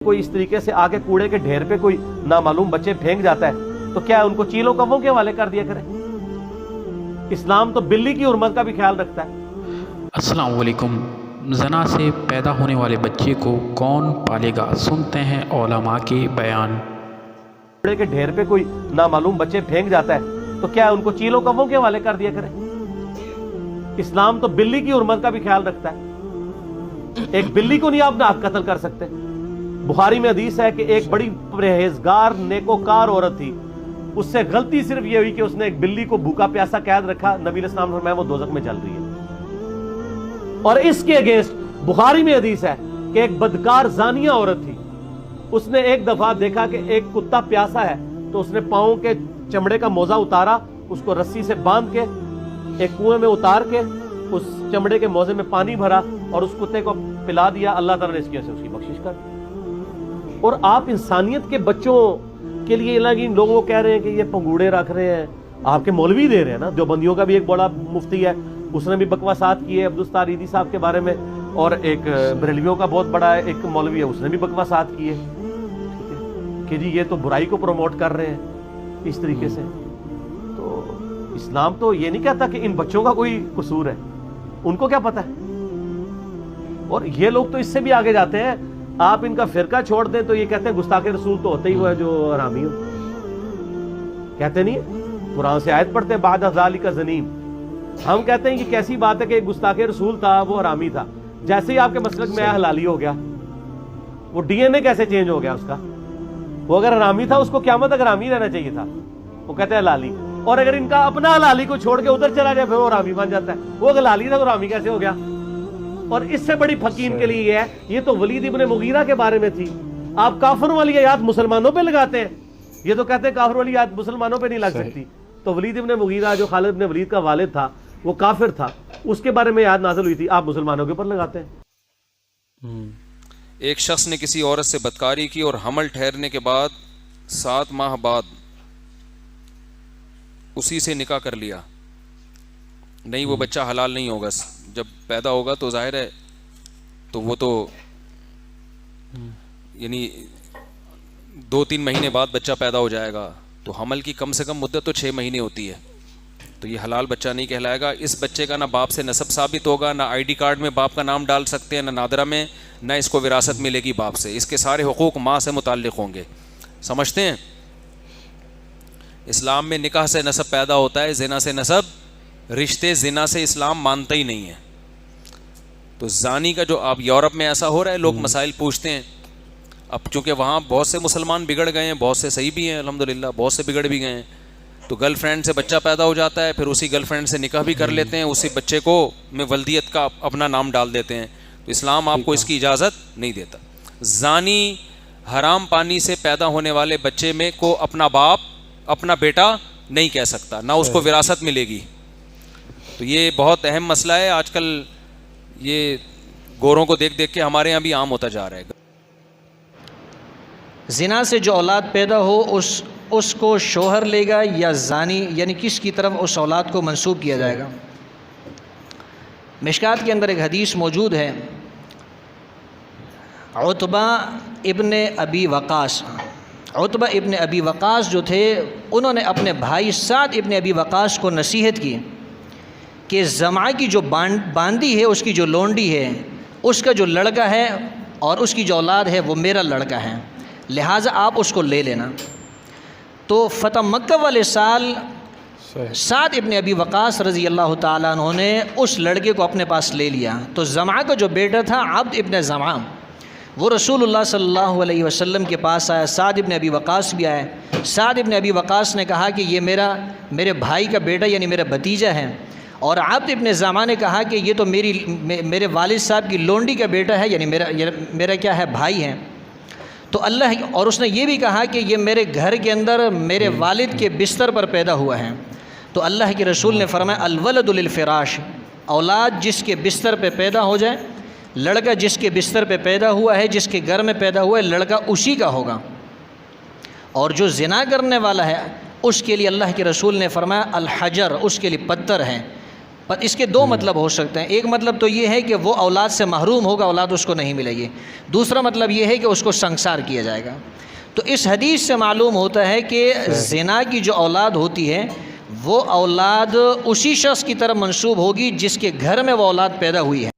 کوئی اس طریقے سے آگے کوڑے کے ڈھیر پہ کوئی نامعلوم بچے پھینک جاتا ہے تو کیا ان کو چیلوں کووں کے حوالے کر دیا کرے؟ اسلام تو بلی کی حرمت کا بھی خیال رکھتا ہے۔ السلام علیکم۔ زنا سے پیدا ہونے والے بچے کو کون پالے گا؟ سنتے ہیں علماء کے بیان۔ کوڑے کے ڈھیر پہ کوئی نامعلوم بچے پھینک جاتا ہے تو کیا ان کو چیلوں کووں کے حوالے کر دیا کرے؟ اسلام تو بلی کی حرمت کا بھی خیال رکھتا ہے۔ ایک بلی کو نہیں آپ ناحق قتل کر سکتے۔ بخاری میں حدیث ہے کہ ایک بڑی پرہیزگار نیکوکار عورت تھی، اس سے غلطی صرف یہ ہوئی کہ اس نے ایک بلی کو بھوکا پیاسا قید رکھا، نبی علیہ السلام نے فرمایا وہ دوزخ میں جل رہی ہے۔ اور اس کے اگینسٹ بخاری میں حدیث ہے کہ ایک بدکار زانیہ عورت تھی، اس نے ایک دفعہ دیکھا کہ ایک کتا پیاسا ہے تو اس نے پاؤں کے چمڑے کا موزہ اتارا، اس کو رسی سے باندھ کے ایک کنویں میں اتار کے اس چمڑے کے موزے میں پانی بھرا اور اس کتے کو پلا دیا۔ اللہ تعالیٰ نے اس کی وجہ سے اس کی بخشش کر دی۔ اور آپ انسانیت کے بچوں کے لیے لوگوں کو کہہ رہے ہیں کہ یہ پنگوڑے رکھ رہے ہیں، آپ کے مولوی دے رہے ہیں نا۔ دیوبندیوں کا بھی ایک بڑا مفتی ہے، اس نے بھی بکواسات کی ہے عبدالستار عیدی صاحب کے بارے میں، اور ایک بریلویوں کا بہت بڑا ایک مولوی ہے، اس نے بھی بکواسات کی ہے کہ جی یہ تو برائی کو پروموٹ کر رہے ہیں اس طریقے سے۔ تو اسلام تو یہ نہیں کہتا کہ ان بچوں کا کوئی قصور ہے، ان کو کیا پتہ ہے۔ اور یہ لوگ تو اس سے بھی آگے جاتے ہیں، آپ ان کا فرقہ چھوڑ دیں تو یہ کہتے ہیں گستاخ رسول تو ہوتے ہی ہوا ہے جو حرامی ہو، کہتے نہیں؟ قرآن سے آیت پڑھتے ہیں بعد ذالک زنیم، ہم کہتے ہیں کہ کیسی بات ہے کہ ایک گستاخ رسول تھا وہ حرامی تھا، جیسے ہی آپ کے مسلک میں حلالی ہو گیا، وہ ڈی این اے کیسے چینج ہو گیا اس کا؟ وہ اگر حرامی تھا اس کو قیامت تک حرامی رہنا چاہیے تھا، وہ کہتے ہیں حلالی۔ اور اگر ان کا اپنا حلالی کو چھوڑ کے ادھر چلا جائے پھر وہ حرامی بن جاتا ہے، وہ حلالی تھا تو حرامی کیسے ہو گیا؟ اور اس سے بڑی پھقین کے لیے یہ ہے، یہ تو ولید ابن مغیرہ کے بارے میں تھی، آپ کافر والی آیات مسلمانوں پہ لگاتے ہیں، یہ تو کہتے ہیں کافر والی آیات مسلمانوں پہ نہیں لگ سکتی۔ تو ولید ابن مغیرہ جو خالد ابن ولید کا والد تھا وہ کافر تھا، اس کے بارے میں آیات نازل ہوئی تھی، آپ مسلمانوں کے اوپر لگاتے ہیں۔ ایک شخص نے کسی عورت سے بدکاری کی اور حمل ٹھہرنے کے بعد 7 ماہ بعد اسی سے نکاح کر لیا، نہیں وہ بچہ حلال نہیں ہوگا، جب پیدا ہوگا تو ظاہر ہے تو وہ تو یعنی 2-3 مہینے بعد بچہ پیدا ہو جائے گا، تو حمل کی کم سے کم مدت تو 6 مہینے ہوتی ہے، تو یہ حلال بچہ نہیں کہلائے گا۔ اس بچے کا نہ باپ سے نسب ثابت ہوگا، نہ آئی ڈی کارڈ میں باپ کا نام ڈال سکتے ہیں، نہ نادرہ میں، نہ اس کو وراثت ملے گی باپ سے، اس کے سارے حقوق ماں سے متعلق ہوں گے۔ سمجھتے ہیں؟ اسلام میں نکاح سے نسب پیدا ہوتا ہے، زنا سے نسب، رشتے زنا سے اسلام مانتا ہی نہیں ہے۔ تو زانی کا جو اب یورپ میں ایسا ہو رہا ہے، لوگ مسائل پوچھتے ہیں، اب چونکہ وہاں بہت سے مسلمان بگڑ گئے ہیں، بہت سے صحیح بھی ہیں الحمدللہ، بہت سے بگڑ بھی گئے ہیں، تو گرل فرینڈ سے بچہ پیدا ہو جاتا ہے، پھر اسی گرل فرینڈ سے نکاح بھی کر لیتے ہیں، اسی بچے کو میں ولدیت کا اپنا نام ڈال دیتے ہیں، تو اسلام آپ کو اس کی اجازت نہیں دیتا۔ زانی حرام پانی سے پیدا ہونے والے بچے میں کو اپنا باپ اپنا بیٹا نہیں کہہ سکتا، نہ اس کو وراثت ملے گی۔ تو یہ بہت اہم مسئلہ ہے، آج کل یہ گوروں کو دیکھ دیکھ کے ہمارے یہاں بھی عام ہوتا جا رہا ہے۔ زنا سے جو اولاد پیدا ہو اس کو شوہر لے گا یا زانی، یعنی کس کی طرف اس اولاد کو منسوب کیا جائے گا؟ مشکات کے اندر ایک حدیث موجود ہے، عتبہ ابن ابی وقاص جو تھے، انہوں نے اپنے بھائی سعد ابن ابی وقاص کو نصیحت کی کہ زمعہ کی جو باندی ہے، اس کی جو لونڈی ہے، اس کا جو لڑکا ہے اور اس کی جو اولاد ہے وہ میرا لڑکا ہے، لہٰذا آپ اس کو لے لینا۔ تو فتح مکہ والے سال سعد ابن ابی وقاص رضی اللہ تعالیٰ عنہ نے اس لڑکے کو اپنے پاس لے لیا۔ تو زمعہ کا جو بیٹا تھا عبد ابن زمعہ، وہ رسول اللہ صلی اللہ علیہ وسلم کے پاس آیا، سعد ابن ابی وقاص بھی آئے۔ سعد ابن ابی وقاص نے کہا کہ یہ میرے بھائی کا بیٹا یعنی میرا بھتیجا ہے، اور عبد ابن زمعہ نے کہا کہ یہ تو میرے والد صاحب کی لونڈی کا بیٹا ہے، یعنی میرا کیا ہے، بھائی ہے۔ تو اللہ، اور اس نے یہ بھی کہا کہ یہ میرے گھر کے اندر میرے والد کے بستر پر پیدا ہوا ہے۔ تو اللہ کے رسول نے فرمایا الولد للفراش، اولاد جس کے بستر پہ پیدا ہو جائے، لڑکا جس کے بستر پہ پیدا ہوا ہے، جس کے گھر میں پیدا ہوا ہے، لڑکا اسی کا ہوگا۔ اور جو زنا کرنے والا ہے اس کے لیے اللہ کے رسول نے فرمایا الحجر، اس کے لیے پتھر ہے، پر اس کے دو مطلب ہو سکتے ہیں. ایک مطلب تو یہ ہے کہ وہ اولاد سے محروم ہوگا, اولاد اس کو نہیں ملے گی. دوسرا مطلب یہ ہے کہ اس کو سنگسار کیا جائے گا. تو اس حدیث سے معلوم ہوتا ہے کہ زنا کی جو اولاد ہوتی ہے وہ اولاد اسی شخص کی طرف منسوب ہوگی جس کے گھر میں وہ اولاد پیدا ہوئی ہے.